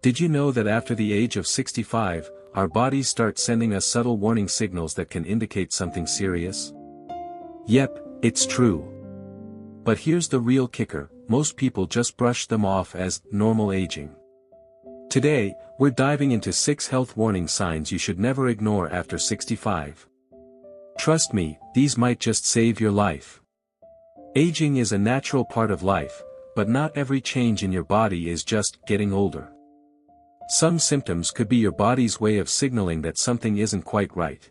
Did you know that after the age of 65, our bodies start sending us subtle warning signals that can indicate something serious? Yep, it's true. But here's the real kicker, most people just brush them off as normal aging. Today, we're diving into 6 health warning signs you should never ignore after 65. Trust me, these might just save your life. Aging is a natural part of life, but not every change in your body is just getting older. Some symptoms could be your body's way of signaling that something isn't quite right.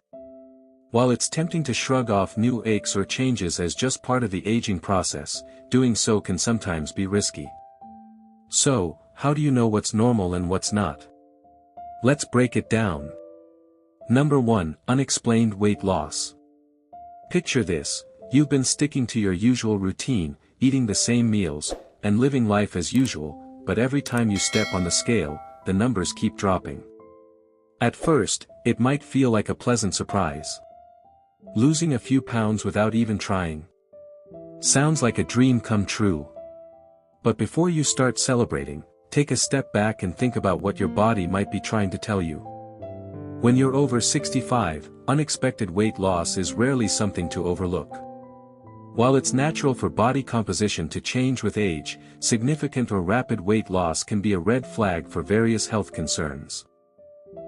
While it's tempting to shrug off new aches or changes as just part of the aging process, doing so can sometimes be risky. So, how do you know what's normal and what's not? Let's break it down. Number 1, unexplained weight loss. Picture this, you've been sticking to your usual routine, eating the same meals, and living life as usual, but every time you step on the scale, the numbers keep dropping. At first, it might feel like a pleasant surprise. Losing a few pounds without even trying. Sounds like a dream come true. But before you start celebrating, take a step back and think about what your body might be trying to tell you. When you're over 65, unexpected weight loss is rarely something to overlook. While it's natural for body composition to change with age, significant or rapid weight loss can be a red flag for various health concerns.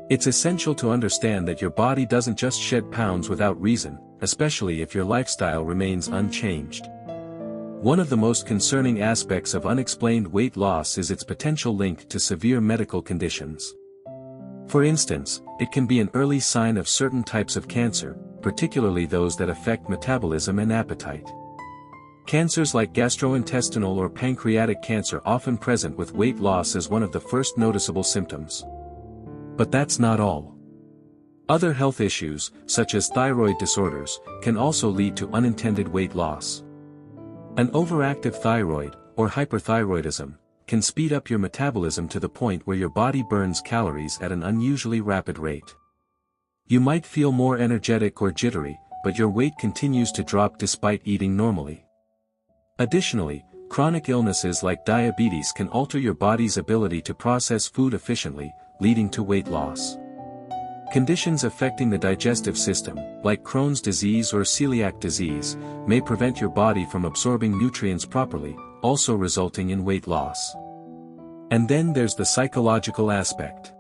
It's essential to understand that your body doesn't just shed pounds without reason, especially if your lifestyle remains unchanged. One of the most concerning aspects of unexplained weight loss is its potential link to severe medical conditions. For instance, it can be an early sign of certain types of cancer, particularly those that affect metabolism and appetite. Cancers like gastrointestinal or pancreatic cancer often present with weight loss as one of the first noticeable symptoms. But that's not all. Other health issues, such as thyroid disorders, can also lead to unintended weight loss. An overactive thyroid, or hyperthyroidism, can speed up your metabolism to the point where your body burns calories at an unusually rapid rate. You might feel more energetic or jittery, but your weight continues to drop despite eating normally. Additionally, chronic illnesses like diabetes can alter your body's ability to process food efficiently, leading to weight loss. Conditions affecting the digestive system, like Crohn's disease or celiac disease, may prevent your body from absorbing nutrients properly, also resulting in weight loss. And then there's the psychological aspect.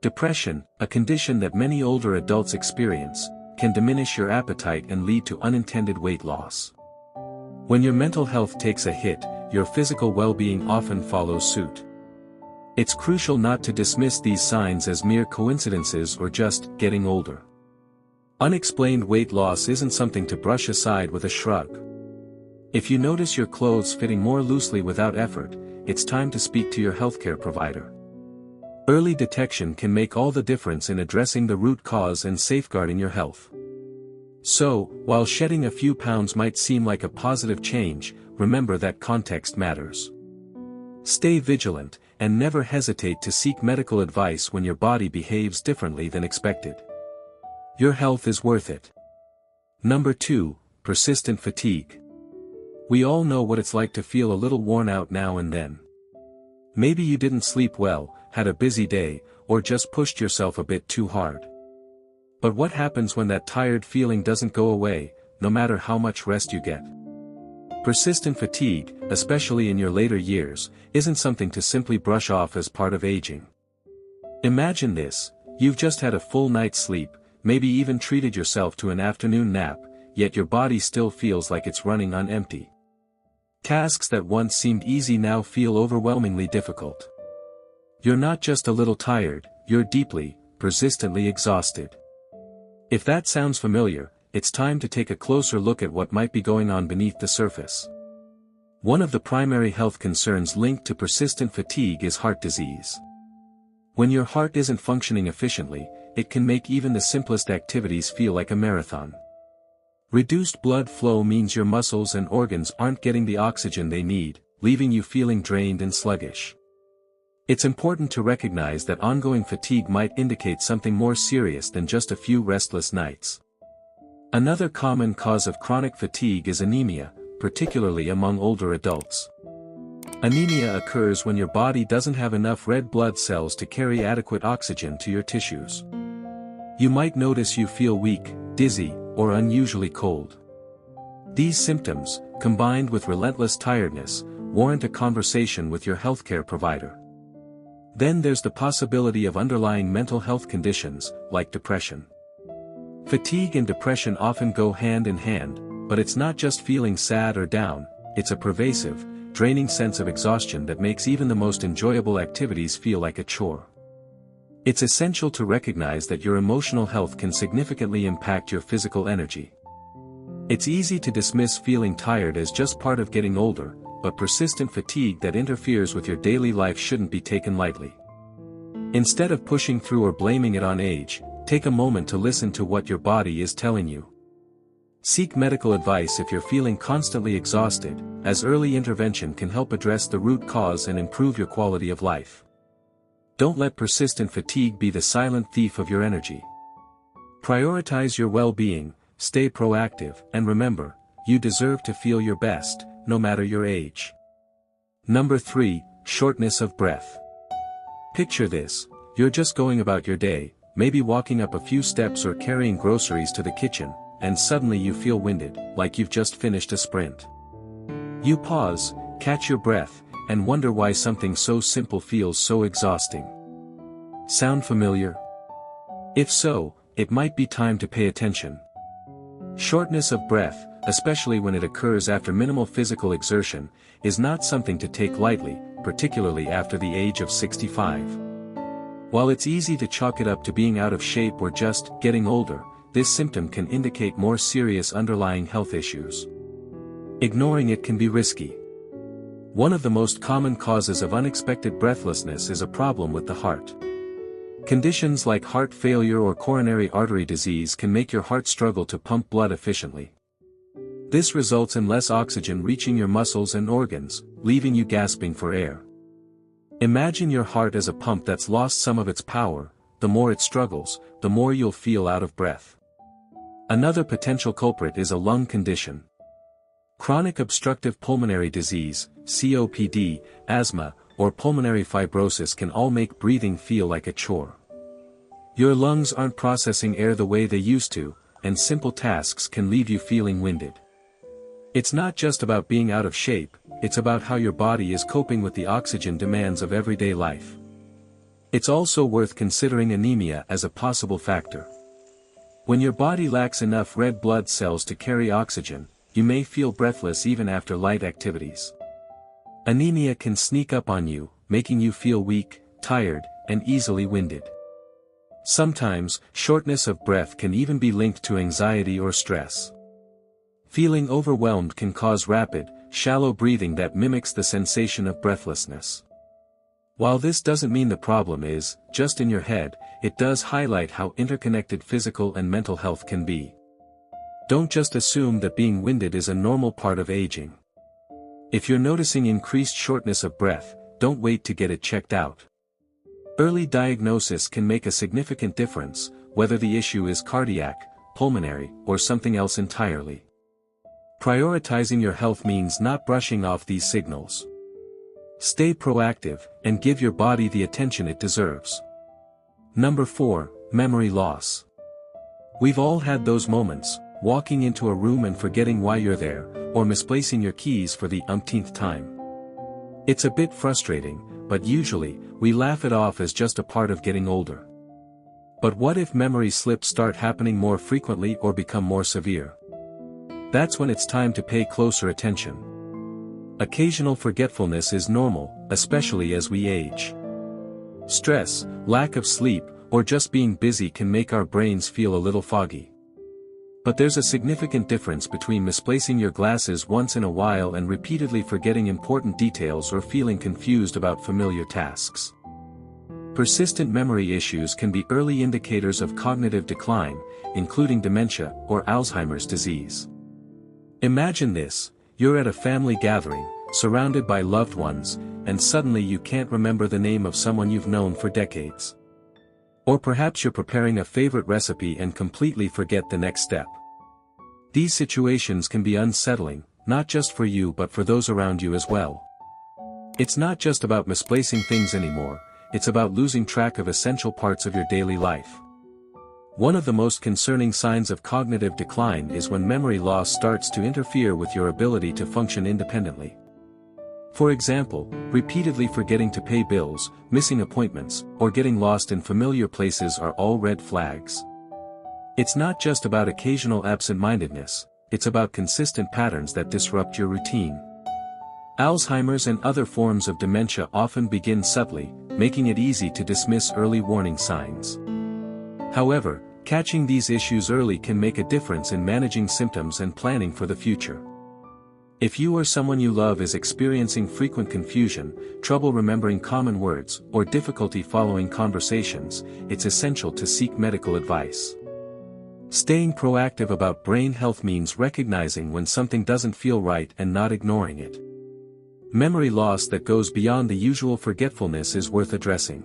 Depression, a condition that many older adults experience, can diminish your appetite and lead to unintended weight loss. When your mental health takes a hit, your physical well-being often follows suit. It's crucial not to dismiss these signs as mere coincidences or just getting older. Unexplained weight loss isn't something to brush aside with a shrug. If you notice your clothes fitting more loosely without effort, it's time to speak to your healthcare provider. Early detection can make all the difference in addressing the root cause and safeguarding your health. So, while shedding a few pounds might seem like a positive change, remember that context matters. Stay vigilant, and never hesitate to seek medical advice when your body behaves differently than expected. Your health is worth it. Number 2, persistent fatigue. We all know what it's like to feel a little worn out now and then. Maybe you didn't sleep well, had a busy day, or just pushed yourself a bit too hard. But what happens when that tired feeling doesn't go away, no matter how much rest you get? Persistent fatigue, especially in your later years, isn't something to simply brush off as part of aging. Imagine this, you've just had a full night's sleep, maybe even treated yourself to an afternoon nap, yet your body still feels like it's running on empty. Tasks that once seemed easy now feel overwhelmingly difficult. You're not just a little tired, you're deeply, persistently exhausted. If that sounds familiar, it's time to take a closer look at what might be going on beneath the surface. One of the primary health concerns linked to persistent fatigue is heart disease. When your heart isn't functioning efficiently, it can make even the simplest activities feel like a marathon. Reduced blood flow means your muscles and organs aren't getting the oxygen they need, leaving you feeling drained and sluggish. It's important to recognize that ongoing fatigue might indicate something more serious than just a few restless nights. Another common cause of chronic fatigue is anemia, particularly among older adults. Anemia occurs when your body doesn't have enough red blood cells to carry adequate oxygen to your tissues. You might notice you feel weak, dizzy, or unusually cold. These symptoms, combined with relentless tiredness, warrant a conversation with your healthcare provider. Then there's the possibility of underlying mental health conditions, like depression. Fatigue and depression often go hand in hand, but it's not just feeling sad or down, it's a pervasive, draining sense of exhaustion that makes even the most enjoyable activities feel like a chore. It's essential to recognize that your emotional health can significantly impact your physical energy. It's easy to dismiss feeling tired as just part of getting older, but persistent fatigue that interferes with your daily life shouldn't be taken lightly. Instead of pushing through or blaming it on age, take a moment to listen to what your body is telling you. Seek medical advice if you're feeling constantly exhausted, as early intervention can help address the root cause and improve your quality of life. Don't let persistent fatigue be the silent thief of your energy. Prioritize your well-being, stay proactive, and remember, you deserve to feel your best, no matter your age. Number 3, shortness of breath. Picture this: you're just going about your day, maybe walking up a few steps or carrying groceries to the kitchen, and suddenly you feel winded, like you've just finished a sprint. You pause, catch your breath, and wonder why something so simple feels so exhausting. Sound familiar? If so, it might be time to pay attention. Shortness of breath, especially when it occurs after minimal physical exertion, is not something to take lightly, particularly after the age of 65. While it's easy to chalk it up to being out of shape or just getting older, this symptom can indicate more serious underlying health issues. Ignoring it can be risky. One of the most common causes of unexpected breathlessness is a problem with the heart. Conditions like heart failure or coronary artery disease can make your heart struggle to pump blood efficiently. This results in less oxygen reaching your muscles and organs, leaving you gasping for air. Imagine your heart as a pump that's lost some of its power. The more it struggles, the more you'll feel out of breath. Another potential culprit is a lung condition. Chronic obstructive pulmonary disease, COPD, asthma, or pulmonary fibrosis can all make breathing feel like a chore. Your lungs aren't processing air the way they used to, and simple tasks can leave you feeling winded. It's not just about being out of shape, it's about how your body is coping with the oxygen demands of everyday life. It's also worth considering anemia as a possible factor. When your body lacks enough red blood cells to carry oxygen, you may feel breathless even after light activities. Anemia can sneak up on you, making you feel weak, tired, and easily winded. Sometimes, shortness of breath can even be linked to anxiety or stress. Feeling overwhelmed can cause rapid, shallow breathing that mimics the sensation of breathlessness. While this doesn't mean the problem is just in your head, it does highlight how interconnected physical and mental health can be. Don't just assume that being winded is a normal part of aging. If you're noticing increased shortness of breath, don't wait to get it checked out. Early diagnosis can make a significant difference, whether the issue is cardiac, pulmonary, or something else entirely. Prioritizing your health means not brushing off these signals. Stay proactive, and give your body the attention it deserves. Number 4, memory loss. We've all had those moments, walking into a room and forgetting why you're there, or misplacing your keys for the umpteenth time. It's a bit frustrating, but usually, we laugh it off as just a part of getting older. But what if memory slips start happening more frequently or become more severe? That's when it's time to pay closer attention. Occasional forgetfulness is normal, especially as we age. Stress, lack of sleep, or just being busy can make our brains feel a little foggy. But there's a significant difference between misplacing your glasses once in a while and repeatedly forgetting important details or feeling confused about familiar tasks. Persistent memory issues can be early indicators of cognitive decline, including dementia or Alzheimer's disease. Imagine this: you're at a family gathering, surrounded by loved ones, and suddenly you can't remember the name of someone you've known for decades. Or perhaps you're preparing a favorite recipe and completely forget the next step. These situations can be unsettling, not just for you but for those around you as well. It's not just about misplacing things anymore, it's about losing track of essential parts of your daily life. One of the most concerning signs of cognitive decline is when memory loss starts to interfere with your ability to function independently. For example, repeatedly forgetting to pay bills, missing appointments, or getting lost in familiar places are all red flags. It's not just about occasional absent-mindedness, it's about consistent patterns that disrupt your routine. Alzheimer's and other forms of dementia often begin subtly, making it easy to dismiss early warning signs. However, catching these issues early can make a difference in managing symptoms and planning for the future. If you or someone you love is experiencing frequent confusion, trouble remembering common words, or difficulty following conversations, it's essential to seek medical advice. Staying proactive about brain health means recognizing when something doesn't feel right and not ignoring it. Memory loss that goes beyond the usual forgetfulness is worth addressing.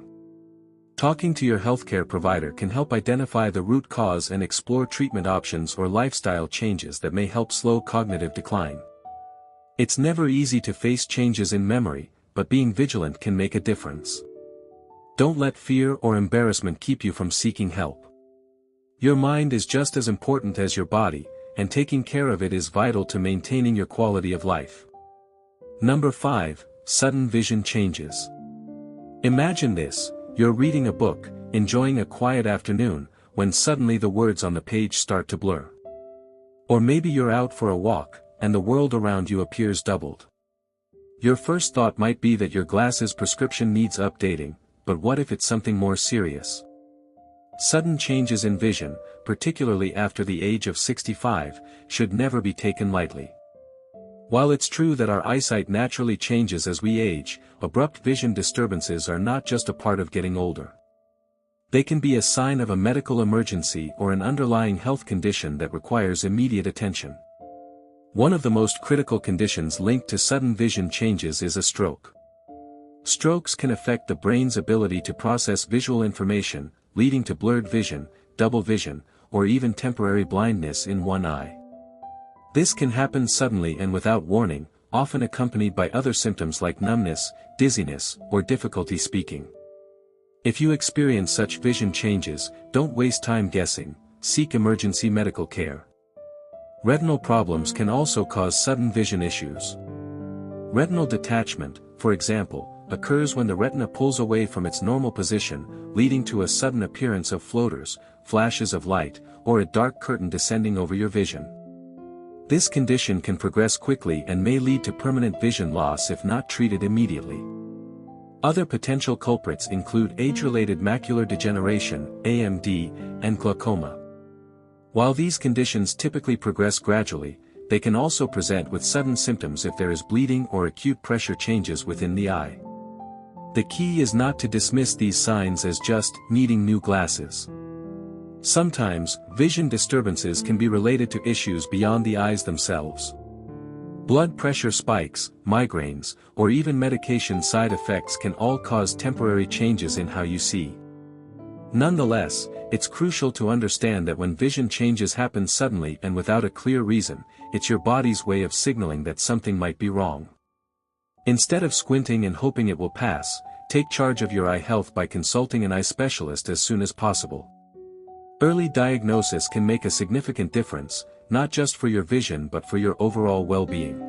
Talking to your healthcare provider can help identify the root cause and explore treatment options or lifestyle changes that may help slow cognitive decline. It's never easy to face changes in memory, but being vigilant can make a difference. Don't let fear or embarrassment keep you from seeking help. Your mind is just as important as your body, and taking care of it is vital to maintaining your quality of life. Number 5, sudden vision changes. Imagine this, you're reading a book, enjoying a quiet afternoon, when suddenly the words on the page start to blur. Or maybe you're out for a walk, and the world around you appears doubled. Your first thought might be that your glasses prescription needs updating, but what if it's something more serious? Sudden changes in vision, particularly after the age of 65, should never be taken lightly. While it's true that our eyesight naturally changes as we age, abrupt vision disturbances are not just a part of getting older. They can be a sign of a medical emergency or an underlying health condition that requires immediate attention. One of the most critical conditions linked to sudden vision changes is a stroke. Strokes can affect the brain's ability to process visual information, leading to blurred vision, double vision, or even temporary blindness in one eye. This can happen suddenly and without warning, often accompanied by other symptoms like numbness, dizziness, or difficulty speaking. If you experience such vision changes, don't waste time guessing, seek emergency medical care. Retinal problems can also cause sudden vision issues. Retinal detachment, for example, occurs when the retina pulls away from its normal position, leading to a sudden appearance of floaters, flashes of light, or a dark curtain descending over your vision. This condition can progress quickly and may lead to permanent vision loss if not treated immediately. Other potential culprits include age-related macular degeneration, AMD, and glaucoma. While these conditions typically progress gradually, they can also present with sudden symptoms if there is bleeding or acute pressure changes within the eye. The key is not to dismiss these signs as just needing new glasses. Sometimes, vision disturbances can be related to issues beyond the eyes themselves. Blood pressure spikes, migraines, or even medication side effects can all cause temporary changes in how you see. Nonetheless, it's crucial to understand that when vision changes happen suddenly and without a clear reason, it's your body's way of signaling that something might be wrong. Instead of squinting and hoping it will pass, take charge of your eye health by consulting an eye specialist as soon as possible. Early diagnosis can make a significant difference, not just for your vision but for your overall well-being.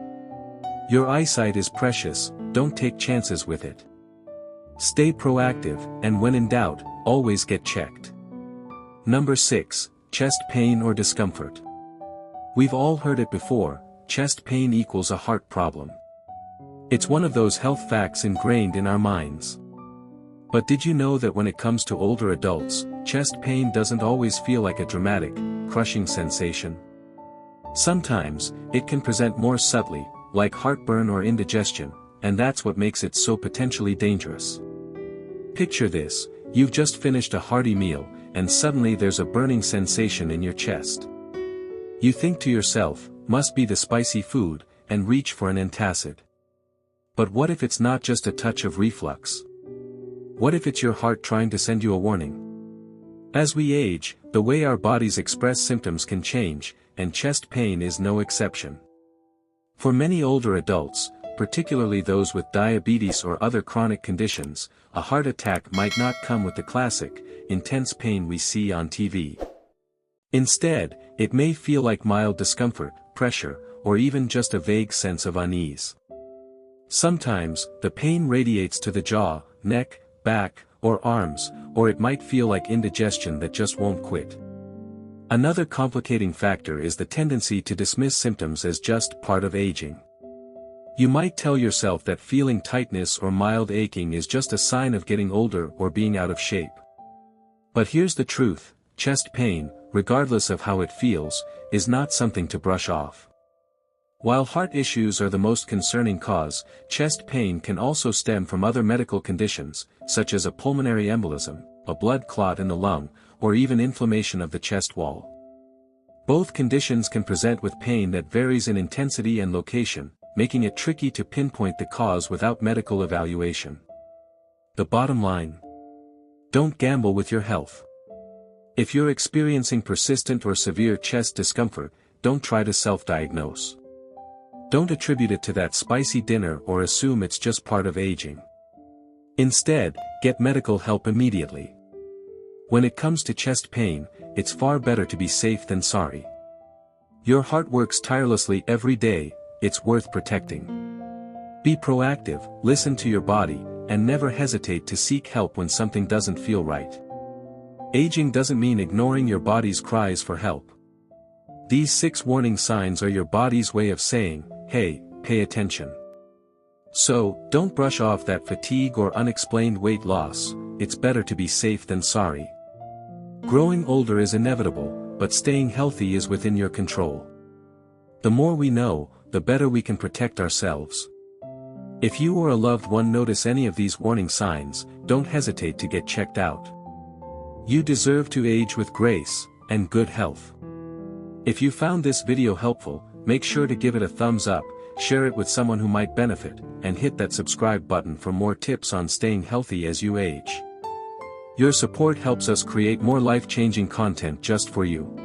Your eyesight is precious, don't take chances with it. Stay proactive, and when in doubt, always get checked. Number 6, chest pain or discomfort. We've all heard it before, chest pain equals a heart problem. It's one of those health facts ingrained in our minds. But did you know that when it comes to older adults, chest pain doesn't always feel like a dramatic, crushing sensation? Sometimes, it can present more subtly, like heartburn or indigestion, and that's what makes it so potentially dangerous. Picture this, you've just finished a hearty meal, and suddenly there's a burning sensation in your chest. You think to yourself, must be the spicy food, and reach for an antacid. But what if it's not just a touch of reflux? What if it's your heart trying to send you a warning? As we age, the way our bodies express symptoms can change, and chest pain is no exception. For many older adults, particularly those with diabetes or other chronic conditions, a heart attack might not come with the classic, intense pain we see on TV. Instead, it may feel like mild discomfort, pressure, or even just a vague sense of unease. Sometimes, the pain radiates to the jaw, neck, back, or arms, or it might feel like indigestion that just won't quit. Another complicating factor is the tendency to dismiss symptoms as just part of aging. You might tell yourself that feeling tightness or mild aching is just a sign of getting older or being out of shape. But here's the truth, chest pain, regardless of how it feels, is not something to brush off. While heart issues are the most concerning cause, chest pain can also stem from other medical conditions, such as a pulmonary embolism, a blood clot in the lung, or even inflammation of the chest wall. Both conditions can present with pain that varies in intensity and location, making it tricky to pinpoint the cause without medical evaluation. The bottom line: don't gamble with your health. If you're experiencing persistent or severe chest discomfort, don't try to self-diagnose. Don't attribute it to that spicy dinner or assume it's just part of aging. Instead, get medical help immediately. When it comes to chest pain, it's far better to be safe than sorry. Your heart works tirelessly every day, it's worth protecting. Be proactive, listen to your body, and never hesitate to seek help when something doesn't feel right. Aging doesn't mean ignoring your body's cries for help. These 6 warning signs are your body's way of saying, hey, pay attention. So, don't brush off that fatigue or unexplained weight loss, it's better to be safe than sorry. Growing older is inevitable, but staying healthy is within your control. The more we know, the better we can protect ourselves. If you or a loved one notice any of these warning signs, don't hesitate to get checked out. You deserve to age with grace and good health. If you found this video helpful, make sure to give it a thumbs up, share it with someone who might benefit, and hit that subscribe button for more tips on staying healthy as you age. Your support helps us create more life-changing content just for you.